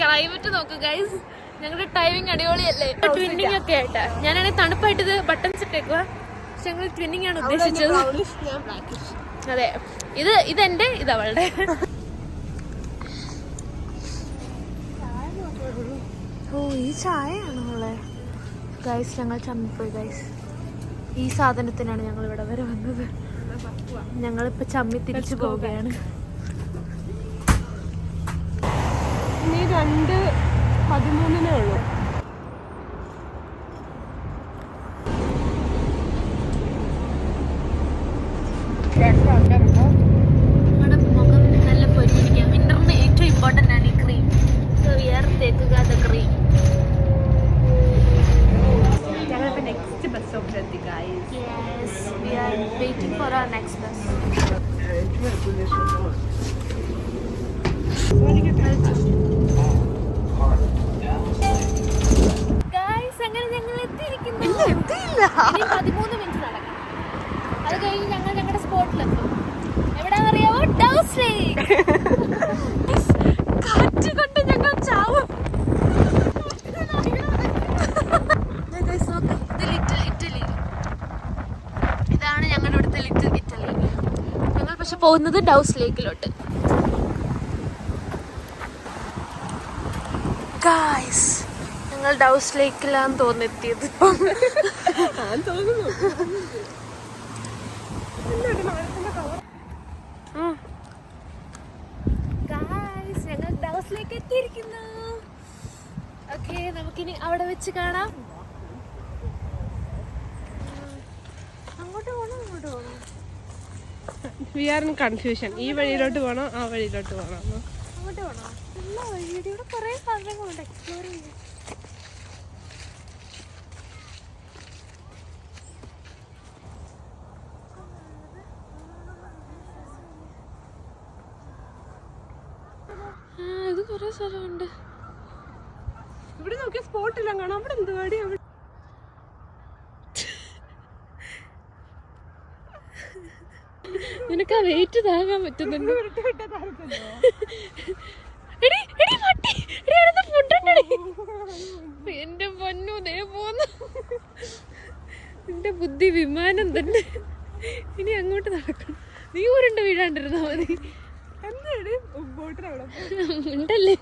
Climate നോക്ക് guys, ഞങ്ങളുടെ timing അടിപൊളിയല്ലേ? ട്വിന്നിങ് ഒക്കെ ആയിട്ടാ. ഞാനാണെങ്കിൽ തണുപ്പായിട്ട് ഇത് ബട്ടൺസ് ഇട്ടേക്കുക, പക്ഷെ ഞങ്ങൾ ട്വിന്നിങ് ആണ് ഉദ്ദേശിച്ചത്. അതെ, ഇതെന്റെ ഇതവളുടെ. ഓ, ഈ ചായയാണോ അവളെ? ഗൈസ്, ഞങ്ങൾ ചമ്മിപ്പോയി ഗൈസ്. ഈ സാധനത്തിനാണ് ഞങ്ങൾ ഇവിടെ വരെ വന്നത്. ഞങ്ങളിപ്പോ ചമ്മി തിരിച്ചു പോവുകയാണ്. ഇനി 2:13 ഉള്ളൂ. നമ്മുടെ മുഖം നല്ല പൊരിയിരിക്കാം. വിന്ററിന് ഏറ്റവും ഇമ്പോർട്ടൻ്റ് ആണ് ഈ ക്രീം. സോ വി ആർ തേക്കുക ദ ക്രീം. ഞങ്ങളിപ്പോ നെക്സ്റ്റ് ബസ് സ്റ്റോപ്പിലെത്തി guys. Yes, we are waiting for our next bus. Guys, അങ്ങനെ ഞങ്ങൾ എത്തിയിരിക്കുന്നു. ഇനി 13 മിനിറ്റ് നടക്കണം. അത് കഴിഞ്ഞ് ഞങ്ങൾ ഞങ്ങളുടെ സ്പോട്ടിലെത്തും. എവിടെയാണെന്നറിയാമോ? ഡൗസ് ലേക്ക്. കാറ്റ് കൊണ്ട് ഞങ്ങൾ ചാവും. ഇറ്റലി, ഇതാണ് ഞങ്ങളുടെ ഇവിടുത്തെ ലിറ്റിൽ ഇറ്റലി. ഞങ്ങൾ പക്ഷെ പോകുന്നത് ഡൗസ് ലേക്കിലോട്ട്. ഗായ്സ്, ഞങ്ങൾ ഡൗസ് ലേക്കിലാന്ന് തോന്നെത്തിയത്. ഇപ്പം ഗായ്സ്, ഞങ്ങൾ ഡൗസ് ലേക്ക് എത്തിയിരിക്കുന്നു. ഓക്കെ, നമുക്കിനി അവിടെ വെച്ച് കാണാം. അങ്ങോട്ട് പോകണം, അങ്ങോട്ട് പോകണം. We are in confusion. ഈ വഴിയിലോട്ട് പോകണോ ആ വഴിയിലോട്ട് പോകണോ? അങ്ങോട്ട് പോകണോ? നല്ല വഴിയുടെ ഇവിടെ കുറേ സാധനങ്ങളുണ്ട് എക്സ്പ്ലോർ ചെയ്യാൻ. ഇത് കുറേ സ്ഥലമുണ്ട്. ഇവിടെ നോക്കിയ സ്പോട്ടില്ല കാണാം. അവിടെ എന്ത് പാടി? അവിടെ നിനക്ക് ആ വെയിറ്റ് താങ്ങാൻ പറ്റുന്നുണ്ട്? എന്റെ പൊന്നു, ദേ പോന്നു. എന്റെ ബുദ്ധി വിമാനം തന്നെ. ഇനി അങ്ങോട്ട് നടക്കണം. നീ ഊരുണ്ട് വീഴാണ്ടിരുന്നാ മതി. ഉണ്ടല്ലേ?